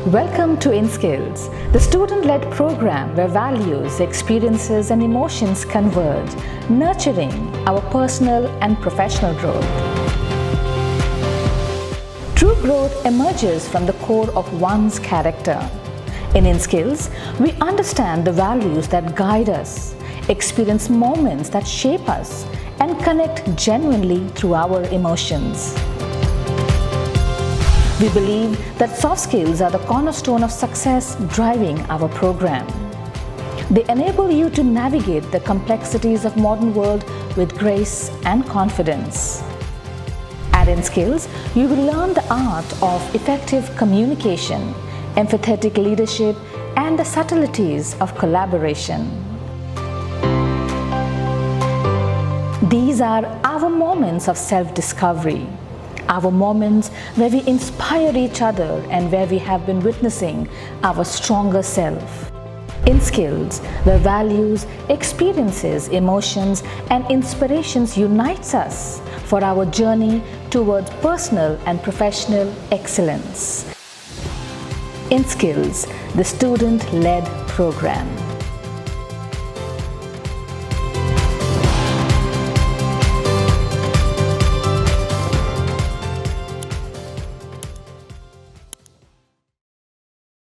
Welcome to InSkills, the student-led program where values, experiences and emotions converge, nurturing our personal and professional growth. True growth emerges from the core of one's character. In InSkills, we understand the values that guide us, experience moments that shape us, and connect genuinely through our emotions. We believe that soft skills are the cornerstone of success driving our program. They enable you to navigate the complexities of modern world with grace and confidence. At InSkills, you will learn the art of effective communication, empathetic leadership, and the subtleties of collaboration. These are our moments of self-discovery. Our moments where we inspire each other and where we have been witnessing our stronger self. InSkills, where values, experiences, emotions, and inspirations unites us for our journey towards personal and professional excellence. InSkills, the student-led program.